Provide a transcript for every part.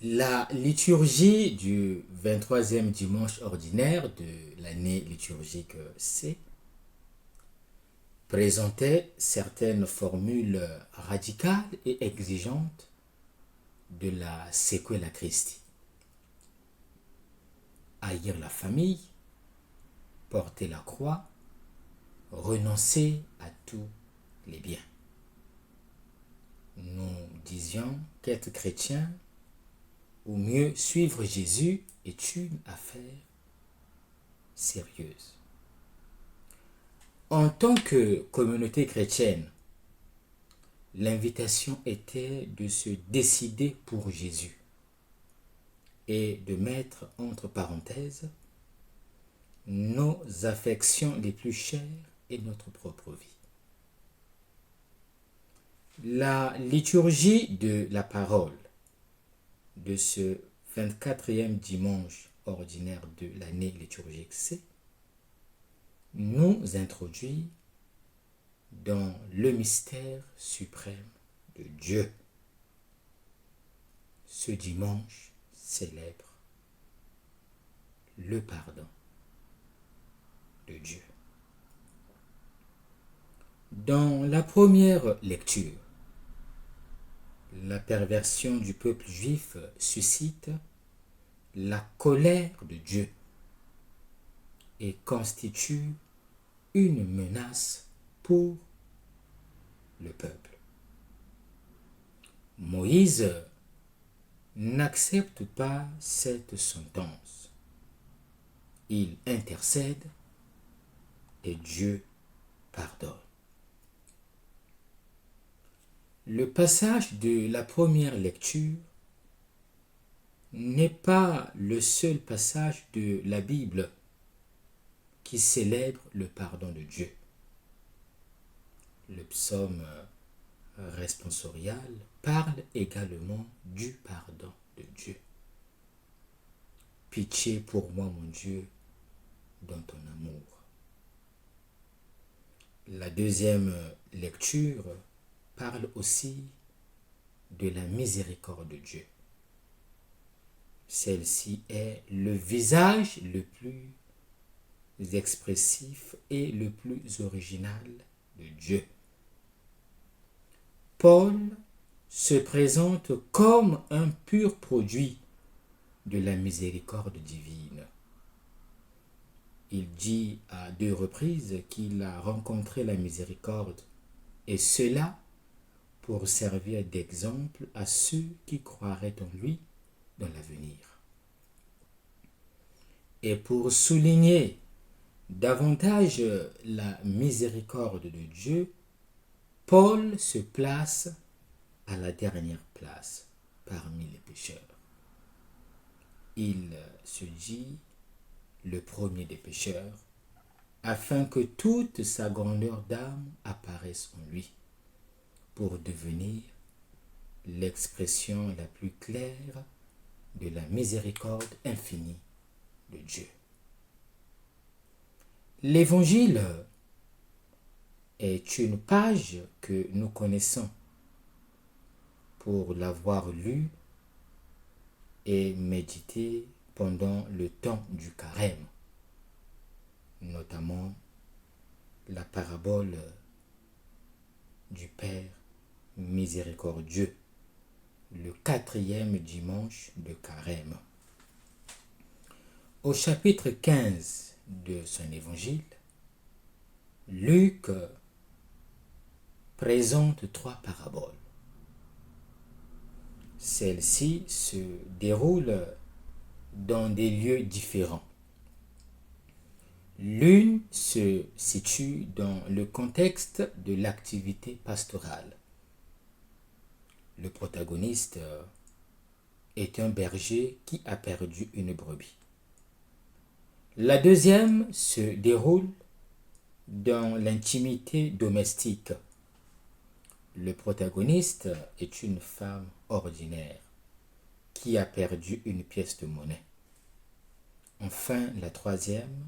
La liturgie du 23e dimanche ordinaire de l'année liturgique C présentait certaines formules radicales et exigeantes de la Sequela Christi. Haïr la famille, porter la croix, renoncer à tous les biens. Nous disions qu'être chrétien, ou mieux suivre Jésus, est une affaire sérieuse. En tant que communauté chrétienne, l'invitation était de se décider pour Jésus et de mettre entre parenthèses nos affections les plus chères et notre propre vie. La liturgie de la parole de ce 24e dimanche ordinaire de l'année liturgique C nous introduit dans le mystère suprême de Dieu. Ce dimanche célèbre le pardon de Dieu. Dans la première lecture, la perversion du peuple juif suscite la colère de Dieu et constitue une menace pour le peuple. Moïse n'accepte pas cette sentence. Il intercède et Dieu pardonne. Le passage de la première lecture n'est pas le seul passage de la Bible qui célèbre le pardon de Dieu. Le psaume responsorial parle également du pardon de Dieu. Pitié pour moi, mon Dieu, dans ton amour. La deuxième lecture parle aussi de la miséricorde de Dieu. Celle-ci est le visage le plus expressif et le plus original de Dieu. Paul se présente comme un pur produit de la miséricorde divine. Il dit à 2 reprises qu'il a rencontré la miséricorde, et cela pour servir d'exemple à ceux qui croiraient en lui dans l'avenir. Et pour souligner davantage la miséricorde de Dieu, Paul se place à la dernière place parmi les pécheurs. Il se dit le premier des pécheurs, afin que toute sa grandeur d'âme apparaisse en lui, pour devenir l'expression la plus claire de la miséricorde infinie de Dieu. L'Évangile est une page que nous connaissons pour l'avoir lue et méditée pendant le temps du carême, notamment la parabole du Père miséricordieux, le 4e dimanche de carême. Au chapitre 15 de son évangile, Luc présente 3 paraboles. Celles-ci se déroulent dans des lieux différents. L'une se situe dans le contexte de l'activité pastorale. Le protagoniste est un berger qui a perdu une brebis. La deuxième se déroule dans l'intimité domestique. Le protagoniste est une femme ordinaire qui a perdu une pièce de monnaie. Enfin, la troisième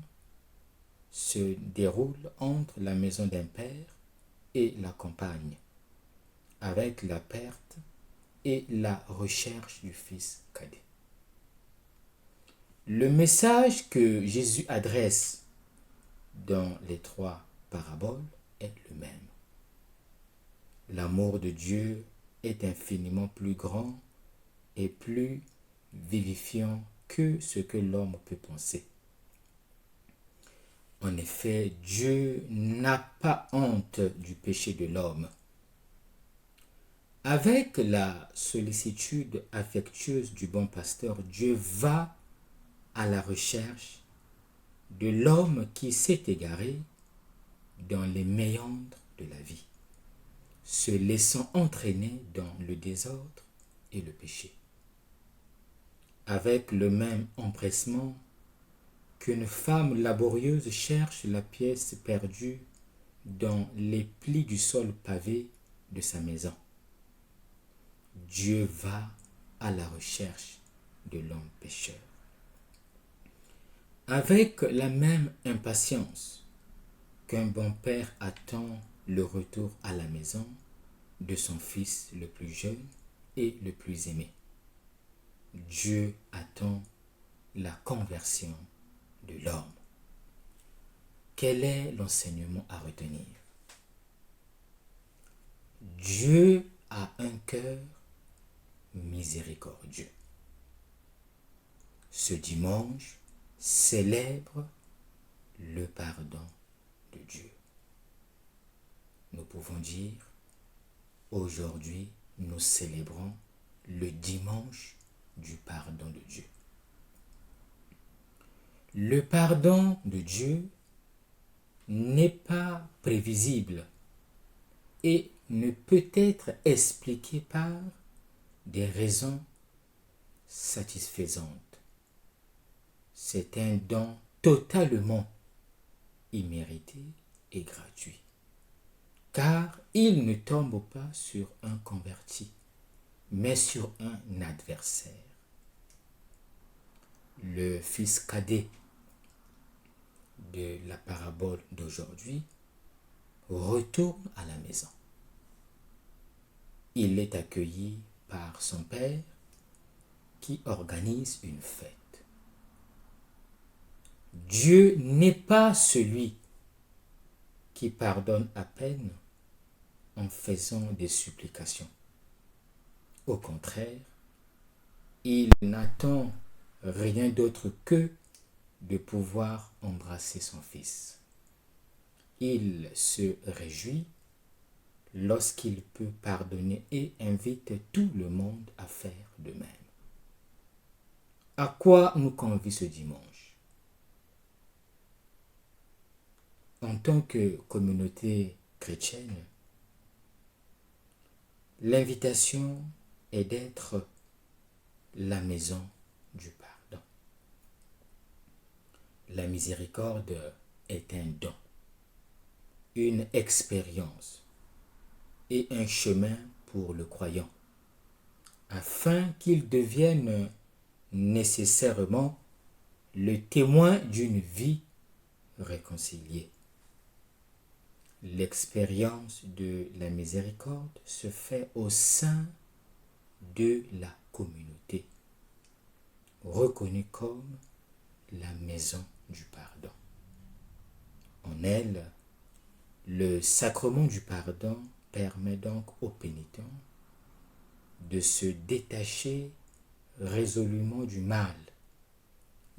se déroule entre la maison d'un père et la campagne, avec la perte et la recherche du fils cadet. Le message que Jésus adresse dans les 3 paraboles est le même. L'amour de Dieu est infiniment plus grand et plus vivifiant que ce que l'homme peut penser. En effet, Dieu n'a pas honte du péché de l'homme. Avec la sollicitude affectueuse du bon pasteur, Dieu va à la recherche de l'homme qui s'est égaré dans les méandres de la vie, se laissant entraîner dans le désordre et le péché. Avec le même empressement qu'une femme laborieuse cherche la pièce perdue dans les plis du sol pavé de sa maison, Dieu va à la recherche de l'homme pécheur. Avec la même impatience qu'un bon père attend le retour à la maison de son fils le plus jeune et le plus aimé, Dieu attend la conversion de l'homme. Quel est l'enseignement à retenir? Dieu a un cœur miséricordieux. Ce dimanche célèbre le pardon de Dieu. Nous pouvons dire, aujourd'hui, nous célébrons le dimanche du pardon de Dieu. Le pardon de Dieu n'est pas prévisible et ne peut être expliqué par des raisons satisfaisantes. C'est un don totalement immérité et gratuit, car il ne tombe pas sur un converti, mais sur un adversaire. Le fils cadet de la parabole d'aujourd'hui retourne à la maison. Il est accueilli par son père qui organise une fête. Dieu n'est pas celui qui pardonne à peine en faisant des supplications. Au contraire, il n'attend rien d'autre que de pouvoir embrasser son fils. Il se réjouit lorsqu'il peut pardonner et invite tout le monde à faire de même. À quoi nous convie ce dimanche? En tant que communauté chrétienne, l'invitation est d'être la maison du pardon. La miséricorde est un don, une expérience et un chemin pour le croyant, afin qu'il devienne nécessairement le témoin d'une vie réconciliée. L'expérience de la miséricorde se fait au sein de la communauté, reconnue comme la maison du pardon. En elle, le sacrement du pardon permet donc aux pénitents de se détacher résolument du mal,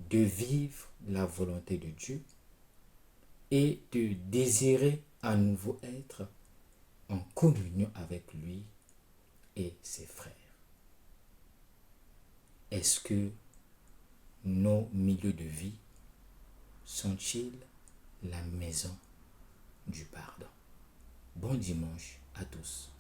de vivre la volonté de Dieu et de désirer à nouveau être en communion avec lui et ses frères. Est-ce que nos milieux de vie sont-ils la maison du pardon? Bon dimanche à tous.